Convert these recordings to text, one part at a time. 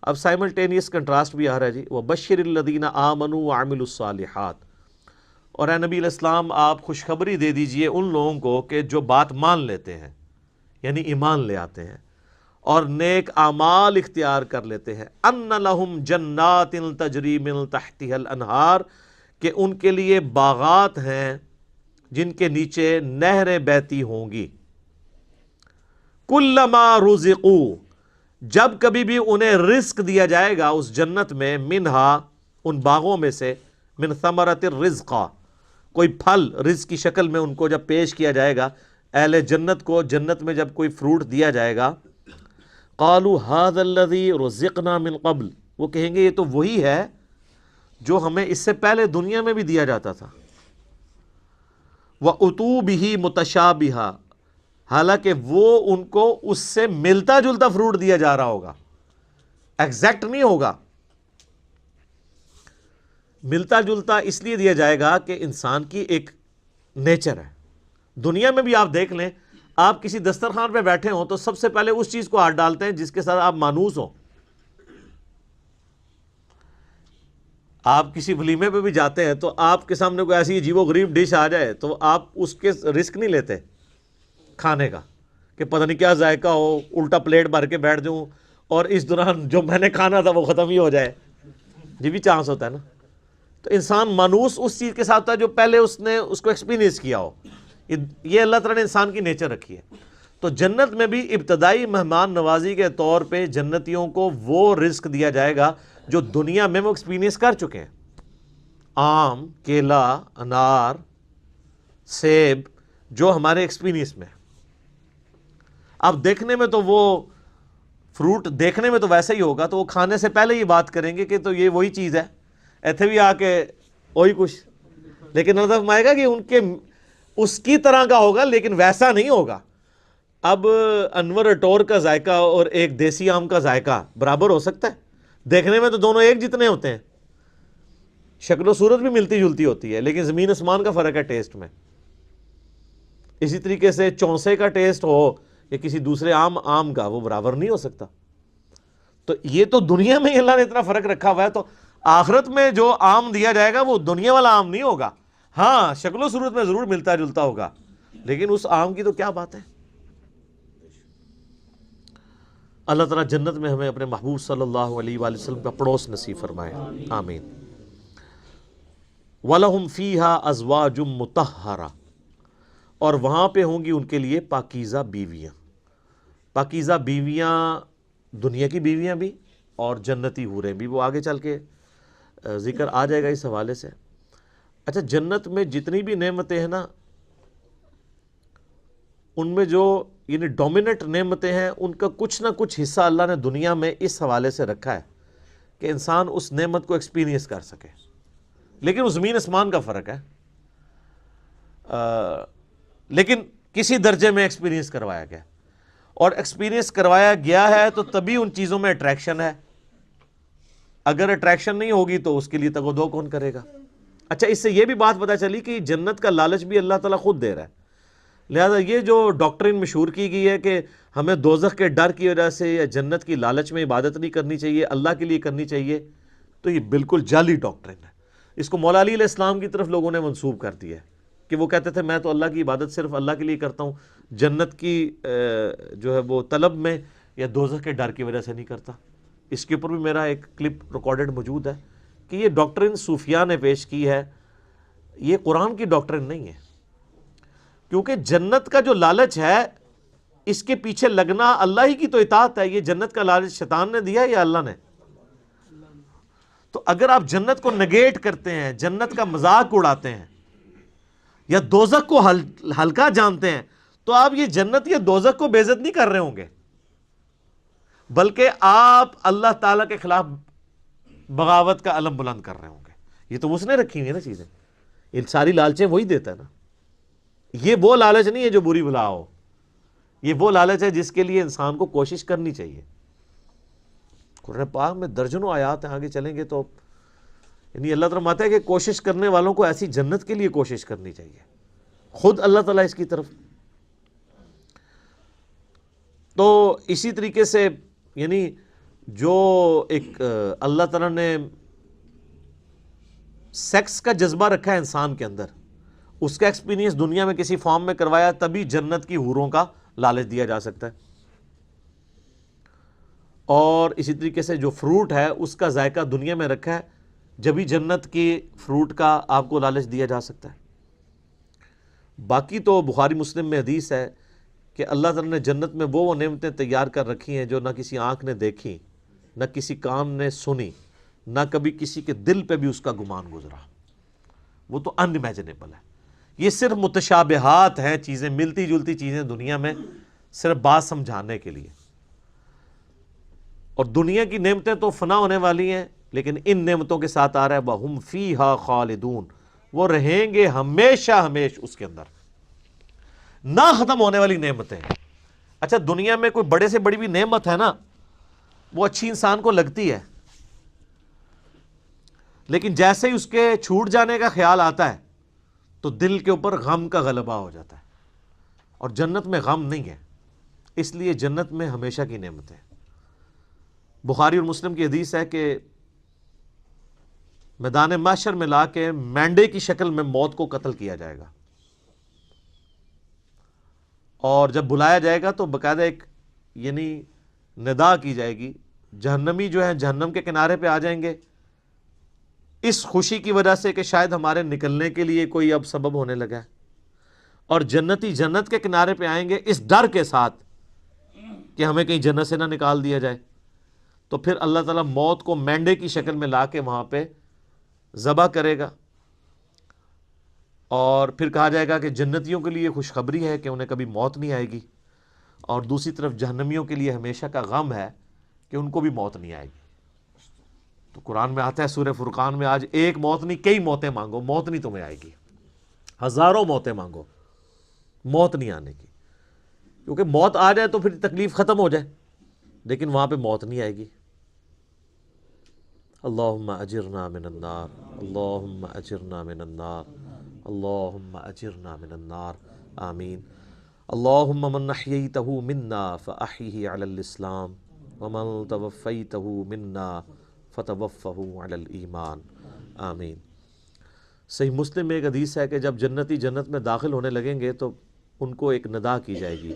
اب simultaneous contrast بھی آ رہا ہے جی، وَبَشِّرِ الَّذِينَ آمَنُوا وَعَمِلُوا الصَّالِحَاتِ، اور اے نبی علیہ السلام آپ خوشخبری دے دیجئے ان لوگوں کو کہ جو بات مان لیتے ہیں، یعنی ایمان لے آتے ہیں اور نیک اعمال اختیار کر لیتے ہیں، ان لہم جنات تجری من تحتها الانہار، کہ ان کے لیے باغات ہیں جن کے نیچے نہریں بہتی ہوں گی، کلما رزقوا، جب کبھی بھی انہیں رزق دیا جائے گا اس جنت میں، منہا ان باغوں میں سے، من ثمرۃ الرزق، کوئی پھل رزق کی شکل میں ان کو جب پیش کیا جائے گا، اہل جنت کو جنت میں جب کوئی فروٹ دیا جائے گا، قالوا هذا الذي رزقنا من قبل، وہ کہیں گے یہ تو وہی ہے جو ہمیں اس سے پہلے دنیا میں بھی دیا جاتا تھا، وَأُتُوا بِهِ مُتَشَابِهًا، حالانکہ وہ ان کو اس سے ملتا جلتا فروٹ دیا جا رہا ہوگا، ایگزیکٹ نہیں ہوگا، ملتا جلتا اس لیے دیا جائے گا کہ انسان کی ایک نیچر ہے۔ دنیا میں بھی آپ دیکھ لیں، آپ کسی دسترخوان پہ بیٹھے ہوں تو سب سے پہلے اس چیز کو ہاتھ ڈالتے ہیں جس کے ساتھ آپ مانوس ہوں۔ آپ کسی ولیمے پہ بھی جاتے ہیں تو آپ کے سامنے کوئی ایسی عجیب و غریب ڈش آ جائے تو آپ اس کے رسک نہیں لیتے کھانے کا، کہ پتہ نہیں کیا ذائقہ ہو، الٹا پلیٹ بھر کے بیٹھ جاؤں اور اس دوران جو میں نے کھانا تھا وہ ختم ہی ہو جائے، یہ بھی چانس ہوتا ہے نا۔ تو انسان مانوس اس چیز کے ساتھ ہوتا ہے جو پہلے اس نے اس کو ایکسپیرینس کیا ہو، یہ اللہ تعالیٰ نے انسان کی نیچر رکھی ہے۔ تو جنت میں بھی ابتدائی مہمان نوازی کے طور پہ جنتیوں کو وہ رزق دیا جائے گا جو دنیا میں وہ ایکسپیرینس کر چکے ہیں، آم، کیلا، انار، سیب، جو ہمارے ایکسپیرینس میں۔ اب دیکھنے میں تو وہ فروٹ دیکھنے میں تو ویسا ہی ہوگا، تو وہ کھانے سے پہلے ہی بات کریں گے کہ تو یہ وہی چیز ہے، ایتھے بھی آ کے وہی کچھ، لیکن اللہ فرمائے گا کہ ان کے اس کی طرح کا ہوگا لیکن ویسا نہیں ہوگا۔ اب انور اٹور کا ذائقہ اور ایک دیسی آم کا ذائقہ برابر ہو سکتا ہے؟ دیکھنے میں تو دونوں ایک جتنے ہوتے ہیں، شکل و صورت بھی ملتی جلتی ہوتی ہے، لیکن زمین آسمان کا فرق ہے ٹیسٹ میں۔ اسی طریقے سے چونسے کا ٹیسٹ ہو یا کسی دوسرے آم کا، وہ برابر نہیں ہو سکتا۔ تو یہ تو دنیا میں ہی اللہ نے اتنا فرق رکھا ہوا ہے، تو آخرت میں جو آم دیا جائے گا وہ دنیا والا آم نہیں ہوگا، ہاں شکل و صورت میں ضرور ملتا جلتا ہوگا، لیکن اس آم کی تو کیا بات ہے۔ اللہ تعالیٰ جنت میں ہمیں اپنے محبوب صلی اللہ علیہ وآلہ وسلم کا پڑوس نصیب فرمائے، آمین۔ وَلَهُمْ فِيهَا أَزْوَاجٌ مُطَهَّرَةٌ، اور وہاں پہ ہوں گی ان کے لیے پاکیزہ بیویاں۔ پاکیزہ بیویاں دنیا کی بیویاں بھی اور جنتی حوریں بھی، وہ آگے چل کے ذکر آ جائے گا اس حوالے سے۔ اچھا، جنت میں جتنی بھی نعمتیں ہیں نا، ان میں جو یعنی ڈومیننٹ نعمتیں ہیں، ان کا کچھ نہ کچھ حصہ اللہ نے دنیا میں اس حوالے سے رکھا ہے کہ انسان اس نعمت کو ایکسپیرینس کر سکے، لیکن وہ زمین آسمان کا فرق ہے، لیکن کسی درجے میں ایکسپیرینس کروایا گیا، اور ایکسپیرینس کروایا گیا ہے تو تبھی ان چیزوں میں اٹریکشن ہے، اگر اٹریکشن نہیں ہوگی تو اس کے لیے تگ و دو کون کرے گا۔ اچھا، اس سے یہ بھی بات پتہ چلی کہ جنت کا لالچ بھی اللہ تعالیٰ خود دے رہا ہے، لہذا یہ جو ڈاکٹرین مشہور کی گئی ہے کہ ہمیں دوزخ کے ڈر کی وجہ سے یا جنت کی لالچ میں عبادت نہیں کرنی چاہیے، اللہ کے لیے کرنی چاہیے، تو یہ بالکل جعلی ڈاکٹرین ہے۔ اس کو مولا علی علیہ السلام کی طرف لوگوں نے منسوب کر دیا ہے کہ وہ کہتے تھے میں تو اللہ کی عبادت صرف اللہ کے لیے کرتا ہوں، جنت کی جو ہے وہ طلب میں یا دوزخ کے ڈر کی وجہ سے نہیں کرتا۔ اس کے اوپر بھی میرا ایک کلپ ریکارڈڈ موجود ہے کہ یہ ڈاکٹرین صوفیاء نے پیش کی ہے، یہ قرآن کی ڈاکٹرین نہیں ہے، کیونکہ جنت کا جو لالچ ہے اس کے پیچھے لگنا اللہ ہی کی تو اطاعت ہے۔ یہ جنت کا لالچ شیطان نے دیا یا اللہ نے؟ تو اگر آپ جنت کو نگیٹ کرتے ہیں، جنت کا مذاق اڑاتے ہیں یا دوزخ کو ہلکا جانتے ہیں، تو آپ یہ جنت یا دوزخ کو بے عزت نہیں کر رہے ہوں گے، بلکہ آپ اللہ تعالیٰ کے خلاف بغاوت کا علم بلند کر رہے ہوں گے۔ یہ تو اس نے رکھی ہوئی ہے نا چیزیں، یہ ساری لالچیں وہی دیتا ہے نا۔ یہ وہ لالچ نہیں ہے جو بری بلا ہو، یہ وہ لالچ ہے جس کے لیے انسان کو کوشش کرنی چاہیے۔ قرآن پاک میں درجنوں آیات ہیں، آگے چلیں گے تو یعنی اللہ تعالیٰ فرماتا ہے کہ کوشش کرنے والوں کو ایسی جنت کے لیے کوشش کرنی چاہیے، خود اللہ تعالیٰ اس کی طرف۔ تو اسی طریقے سے یعنی جو ایک اللہ تعالیٰ نے سیکس کا جذبہ رکھا ہے انسان کے اندر، اس کا ایکسپیرینس دنیا میں کسی فارم میں کروایا، تبھی جنت کی حوروں کا لالچ دیا جا سکتا ہے۔ اور اسی طریقے سے جو فروٹ ہے اس کا ذائقہ دنیا میں رکھا ہے، جبھی جنت کی فروٹ کا آپ کو لالچ دیا جا سکتا ہے۔ باقی تو بخاری مسلم میں حدیث ہے کہ اللہ تعالیٰ نے جنت میں وہ نعمتیں تیار کر رکھی ہیں جو نہ کسی آنکھ نے دیکھی، نہ کسی کان نے سنی، نہ کبھی کسی کے دل پہ بھی اس کا گمان گزرا۔ وہ تو ان امیجنیبل ہے۔ یہ صرف متشابہات ہیں، چیزیں ملتی جلتی چیزیں دنیا میں، صرف بات سمجھانے کے لیے۔ اور دنیا کی نعمتیں تو فنا ہونے والی ہیں، لیکن ان نعمتوں کے ساتھ آ رہا ہے وَهُمْ فِيهَا خَالِدُونَ، وہ رہیں گے ہمیشہ ہمیش اس کے اندر، نہ ختم ہونے والی نعمتیں۔ اچھا دنیا میں کوئی بڑے سے بڑی بھی نعمت ہے نا، وہ اچھی انسان کو لگتی ہے، لیکن جیسے ہی اس کے چھوٹ جانے کا خیال آتا ہے تو دل کے اوپر غم کا غلبہ ہو جاتا ہے، اور جنت میں غم نہیں ہے، اس لیے جنت میں ہمیشہ کی نعمت ہے۔ بخاری اور مسلم کی حدیث ہے کہ میدان محشر میں لا کے مینڈے کی شکل میں موت کو قتل کیا جائے گا، اور جب بلایا جائے گا تو باقاعدہ ایک یعنی ندا کی جائے گی، جہنمی جو ہیں جہنم کے کنارے پہ آ جائیں گے، اس خوشی کی وجہ سے کہ شاید ہمارے نکلنے کے لیے کوئی اب سبب ہونے لگا ہے، اور جنتی جنت کے کنارے پہ آئیں گے اس ڈر کے ساتھ کہ ہمیں کہیں جنت سے نہ نکال دیا جائے۔ تو پھر اللہ تعالیٰ موت کو مینڈے کی شکل میں لا کے وہاں پہ ذبح کرے گا، اور پھر کہا جائے گا کہ جنتیوں کے لیے خوشخبری ہے کہ انہیں کبھی موت نہیں آئے گی، اور دوسری طرف جہنمیوں کے لیے ہمیشہ کا غم ہے کہ ان کو بھی موت نہیں آئے گی۔ تو قرآن میں آتا ہے سورہ فرقان میں، آج ایک موت نہیں کئی موتیں مانگو، موت نہیں تمہیں آئے گی، ہزاروں موتیں مانگو، موت نہیں آنے کی، کیونکہ موت آ جائے تو پھر تکلیف ختم ہو جائے، لیکن وہاں پہ موت نہیں آئے گی۔ اللہم اجرنا من النار، اللہم اجرنا من النار، اللہم اجرنا من النار، آمین۔ اللہم من احییتہ منا فاحیہ علی الاسلام، ومن توفیتہ منا فتوفہ علی الایمان، آمین۔ صحیح مسلم میں ایک حدیث ہے کہ جب جنتی جنت میں داخل ہونے لگیں گے تو ان کو ایک ندا کی جائے گی،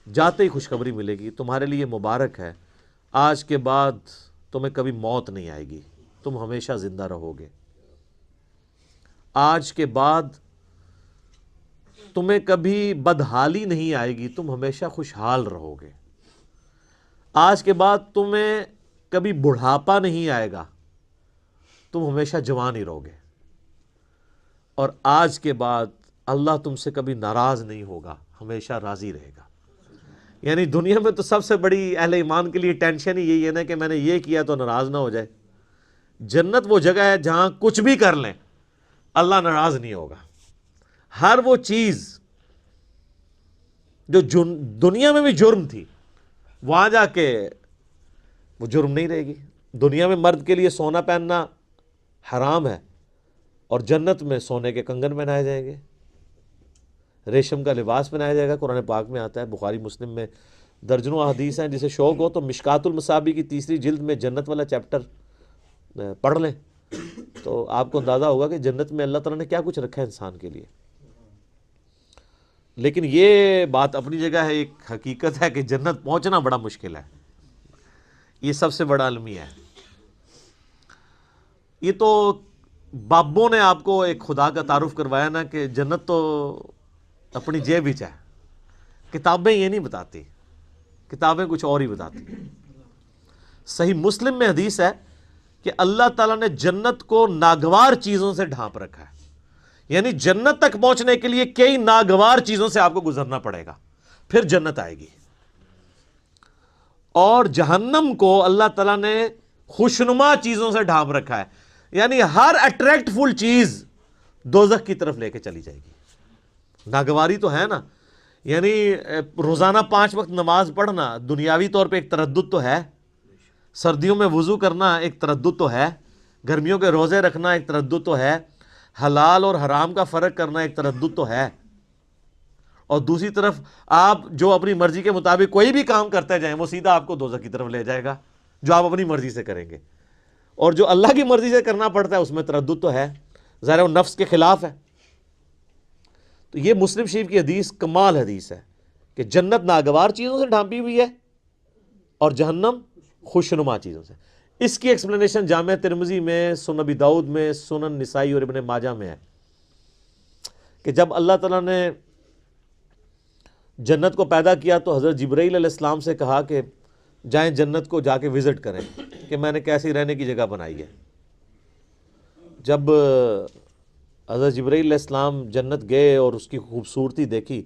جاتے ہی خوشخبری ملے گی، تمہارے لیے مبارک ہے، آج کے بعد تمہیں کبھی موت نہیں آئے گی، تم ہمیشہ زندہ رہو گے، آج کے بعد تمہیں کبھی بدحالی نہیں آئے گی، تم ہمیشہ خوشحال رہو گے، آج کے بعد تمہیں کبھی بڑھاپا نہیں آئے گا، تم ہمیشہ جوان ہی رہو گے، اور آج کے بعد اللہ تم سے کبھی ناراض نہیں ہوگا، ہمیشہ راضی رہے گا۔ یعنی دنیا میں تو سب سے بڑی اہل ایمان کے لیے ٹینشن ہی یہی ہے نا کہ میں نے یہ کیا تو ناراض نہ ہو جائے۔ جنت وہ جگہ ہے جہاں کچھ بھی کر لیں اللہ ناراض نہیں ہوگا، ہر وہ چیز جو دنیا میں بھی جرم تھی وہاں جا کے وہ جرم نہیں رہے گی۔ دنیا میں مرد کے لیے سونا پہننا حرام ہے، اور جنت میں سونے کے کنگن پہنائے جائیں گے، ریشم کا لباس پہنایا جائے گا۔ قرآن پاک میں آتا ہے، بخاری مسلم میں درجنوں احادیث ہیں، جسے شوق ہو تو مشکات المصابیح کی 3 جلد میں جنت والا چیپٹر پڑھ لیں تو آپ کو اندازہ ہوگا کہ جنت میں اللہ تعالیٰ نے کیا کچھ رکھا ہے انسان کے لیے۔ لیکن یہ بات اپنی جگہ ہے، ایک حقیقت ہے کہ جنت پہنچنا بڑا مشکل ہے، یہ سب سے بڑا المیہ ہے۔ یہ تو بابوں نے آپ کو ایک خدا کا تعارف کروایا نا کہ جنت تو اپنی جیب ہی ہے، کتابیں یہ نہیں بتاتی، کتابیں کچھ اور ہی بتاتی ہیں۔ صحیح مسلم میں حدیث ہے کہ اللہ تعالیٰ نے جنت کو ناگوار چیزوں سے ڈھانپ رکھا ہے، یعنی جنت تک پہنچنے کے لیے کئی ناگوار چیزوں سے آپ کو گزرنا پڑے گا، پھر جنت آئے گی۔ اور جہنم کو اللہ تعالیٰ نے خوشنما چیزوں سے ڈھانپ رکھا ہے، یعنی ہر اٹریکٹ فل چیز دوزخ کی طرف لے کے چلی جائے گی۔ ناگواری تو ہے نا، یعنی روزانہ 5 وقت نماز پڑھنا دنیاوی طور پہ ایک تردد تو ہے، سردیوں میں وضو کرنا ایک تردد تو ہے، گرمیوں کے روزے رکھنا ایک تردد تو ہے، حلال اور حرام کا فرق کرنا ایک تردد تو ہے، اور دوسری طرف آپ جو اپنی مرضی کے مطابق کوئی بھی کام کرتے جائیں وہ سیدھا آپ کو دوزخ کی طرف لے جائے گا، جو آپ اپنی مرضی سے کریں گے. اور جو اللہ کی مرضی سے کرنا پڑتا ہے اس میں تردد تو ہے، ظاہر وہ نفس کے خلاف ہے. تو یہ مسلم شریف کی حدیث کمال حدیث ہے کہ جنت ناگوار چیزوں سے ڈھانپی ہوئی ہے اور جہنم خوشنما چیزوں سے. اس کی ایکسپلینیشن جامع ترمذی میں، سنن ابی داؤد میں، سنن نسائی اور ابن ماجہ میں ہے کہ جب اللہ تعالیٰ نے جنت کو پیدا کیا تو حضرت جبرائیل علیہ السلام سے کہا کہ جائیں جنت کو جا کے وزٹ کریں کہ میں نے کیسی رہنے کی جگہ بنائی ہے. جب حضرت جبرائیل علیہ السلام جنت گئے اور اس کی خوبصورتی دیکھی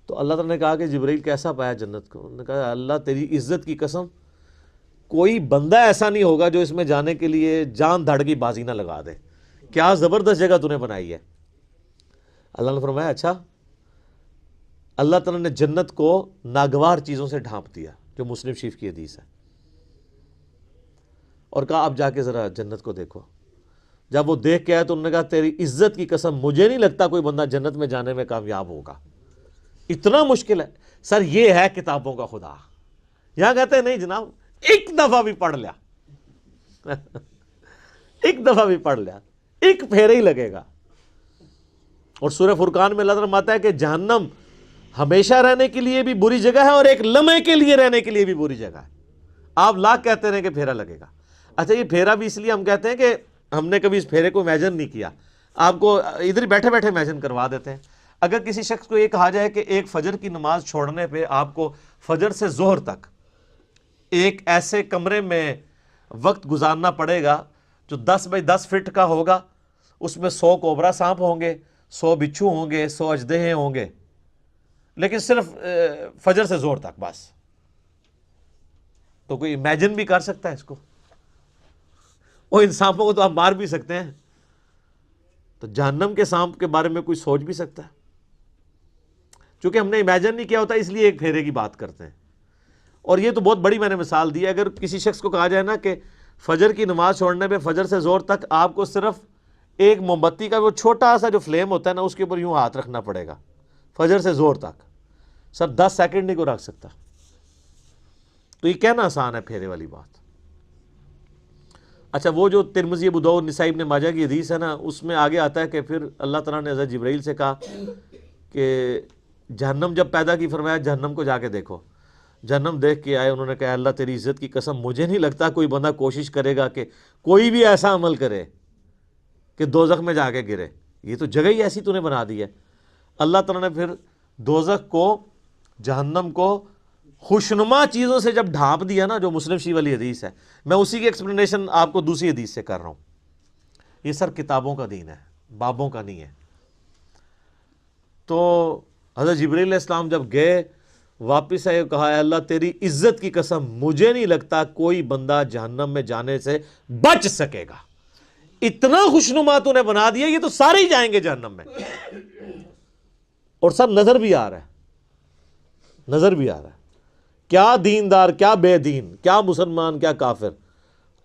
تو اللہ تعالیٰ نے کہا کہ جبرائیل کیسا پایا جنت کو؟ انہوں نے کہا اللہ تیری عزت کی قسم کوئی بندہ ایسا نہیں ہوگا جو اس میں جانے کے لیے جان دھڑ کی بازی نہ لگا دے، کیا زبردست جگہ تو نے بنائی ہے. اللہ نے فرمایا اچھا. اللہ تعالیٰ نے جنت کو ناگوار چیزوں سے ڈھانپ دیا، جو مسلم شریف کی حدیث ہے، اور کہا اب جا کے ذرا جنت کو دیکھو. جب وہ دیکھ کے آئے تو انہوں نے کہا تیری عزت کی قسم مجھے نہیں لگتا کوئی بندہ جنت میں جانے میں کامیاب ہوگا، اتنا مشکل ہے. سر یہ ہے کتابوں کا خدا. یہاں کہتے ہیں نہیں جناب ایک دفعہ بھی پڑھ لیا ایک دفعہ بھی پڑھ لیا ایک پھیرے ہی لگے گا. اور سورہ فرقان میں اللہ تعالیٰ فرماتا ہے کہ جہنم ہمیشہ رہنے کے لیے بھی بری جگہ ہے اور ایک لمحے کے لیے رہنے کے لیے بھی بری جگہ ہے. آپ لاکھ کہتے رہے کہ پھیرا لگے گا. اچھا یہ پھیرا بھی اس لیے ہم کہتے ہیں کہ ہم نے کبھی اس پھیرے کو امیجن نہیں کیا، آپ کو ادھر بیٹھے بیٹھے امیجن کروا دیتے ہیں. اگر کسی شخص کو یہ کہا جائے کہ ایک فجر کی نماز چھوڑنے پہ آپ کو فجر سے ظہر تک ایک ایسے کمرے میں وقت گزارنا پڑے گا جو 10 بائی 10 فٹ کا ہوگا، اس میں 100 کوبرا سانپ ہوں گے، 100 بچھو ہوں گے، 100 اژدہے ہوں گے، لیکن صرف فجر سے ظہر تک بس، تو کوئی امیجن بھی کر سکتا ہے اس کو؟ اور ان سانپوں کو تو آپ مار بھی سکتے ہیں، تو جہنم کے سانپ کے بارے میں کوئی سوچ بھی سکتا ہے؟ چونکہ ہم نے امیجن نہیں کیا ہوتا اس لیے ایک پھیرے کی بات کرتے ہیں. اور یہ تو بہت بڑی میں نے مثال دی ہے. اگر کسی شخص کو کہا جائے نا کہ فجر کی نماز چھوڑنے پہ فجر سے ظہر تک آپ کو صرف ایک موم بتی کا وہ چھوٹا سا جو فلیم ہوتا ہے نا اس کے اوپر یوں ہاتھ رکھنا پڑے گا فجر سے ظہر تک، سر 10 سیکنڈ نہیں کو رکھ سکتا. تو یہ کہنا آسان ہے پھیرے والی بات. اچھا وہ جو ترمذی، ابو داؤد، نسائی، ابن ماجہ کی حدیث ہے نا، اس میں آگے آتا ہے کہ پھر اللہ تعالیٰ نے حضرت جبرائیل سے کہا کہ جہنم جب پیدا کی فرمایا جہنم کو جا کے دیکھو. جہنم دیکھ کے آئے، انہوں نے کہا اللہ تیری عزت کی قسم مجھے نہیں لگتا کوئی بندہ کوشش کرے گا کہ کوئی بھی ایسا عمل کرے کہ دوزخ میں جا کے گرے، یہ تو جگہ ہی ایسی تو نے بنا دی ہے. اللہ تعالیٰ نے پھر دوزخ کو، جہنم کو خوشنما چیزوں سے جب ڈھانپ دیا نا، جو مسلم شریف والی حدیث ہے، میں اسی کی ایکسپلینیشن آپ کو دوسری حدیث سے کر رہا ہوں. یہ سر کتابوں کا دین ہے، بابوں کا نہیں ہے. تو حضرت جبرائیل علیہ السلام جب گئے واپس آئے، کہا اے اللہ تیری عزت کی قسم مجھے نہیں لگتا کوئی بندہ جہنم میں جانے سے بچ سکے گا، اتنا خوشنما تو نے بنا دیا، یہ تو سارے ہی جائیں گے جہنم میں. اور سب نظر بھی آ رہا ہے، نظر بھی آ رہا ہے، کیا دیندار، کیا بے دین، کیا مسلمان، کیا کافر.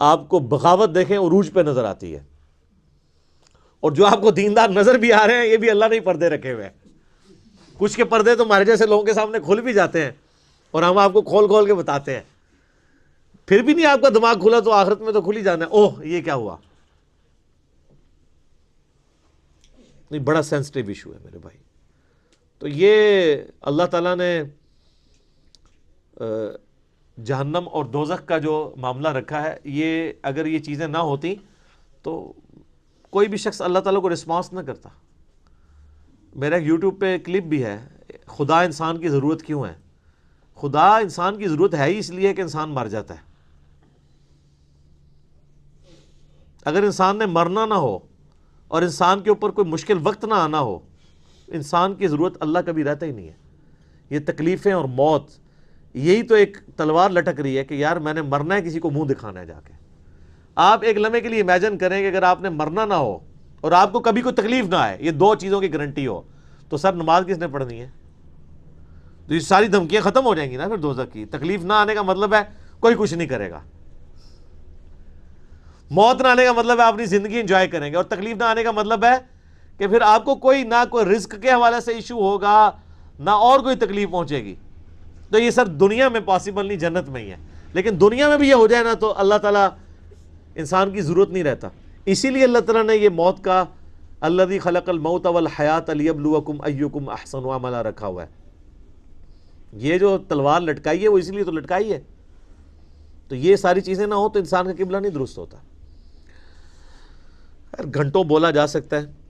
آپ کو بغاوت دیکھیں عروج پہ نظر آتی ہے. اور جو آپ کو دیندار نظر بھی آ رہے ہیں یہ بھی اللہ نے پردے رکھے ہوئے ہیں. کچھ کے پردے تو ہمارے جیسے لوگوں کے سامنے کھل بھی جاتے ہیں اور ہم آپ کو کھول کھول کے بتاتے ہیں، پھر بھی نہیں آپ کا دماغ کھلا تو آخرت میں تو کھل ہی جانا ہے. اوہ یہ کیا ہوا؟ نہیں، بڑا سینسٹیو ایشو ہے میرے بھائی. تو یہ اللہ تعالیٰ نے جہنم اور دوزخ کا جو معاملہ رکھا ہے، یہ اگر یہ چیزیں نہ ہوتی تو کوئی بھی شخص اللہ تعالیٰ کو رسپانس نہ کرتا. میرا یوٹیوب پہ کلپ بھی ہے، خدا انسان کی ضرورت کیوں ہے. خدا انسان کی ضرورت ہے ہی اس لیے کہ انسان مر جاتا ہے. اگر انسان نے مرنا نہ ہو اور انسان کے اوپر کوئی مشکل وقت نہ آنا ہو، انسان کی ضرورت اللہ کبھی رہتا ہی نہیں ہے. یہ تکلیفیں اور موت، یہی تو ایک تلوار لٹک رہی ہے کہ یار میں نے مرنا ہے، کسی کو منہ دکھانا ہے جا کے. آپ ایک لمحے کے لیے امیجن کریں کہ اگر آپ نے مرنا نہ ہو اور آپ کو کبھی کوئی تکلیف نہ آئے، یہ دو چیزوں کی گارنٹی ہو، تو سر نماز کس نے پڑھنی ہے؟ تو یہ ساری دھمکیاں ختم ہو جائیں گی نا پھر دوزخ کی. تکلیف نہ آنے کا مطلب ہے کوئی کچھ نہیں کرے گا. موت نہ آنے کا مطلب ہے آپ اپنی زندگی انجوائے کریں گے. اور تکلیف نہ آنے کا مطلب ہے کہ پھر آپ کو کوئی نہ کوئی رزق کے حوالے سے ایشو ہوگا، نہ اور کوئی تکلیف پہنچے گی. تو یہ سر دنیا میں پاسبل نہیں، جنت میں ہی ہے. لیکن دنیا میں بھی یہ ہو جائے نا تو اللہ تعالیٰ انسان کی ضرورت نہیں رہتا. اسی لیے اللہ تعالیٰ نے یہ موت کا الذی خلق الموت والحیات لیبلوکم ایکم احسن عملا رکھا ہوا ہے. یہ جو تلوار لٹکائی ہے وہ اسی لیے تو لٹکائی ہے. تو یہ ساری چیزیں نہ ہو تو انسان کا قبلہ نہیں درست ہوتا. گھنٹوں بولا جا سکتا ہے.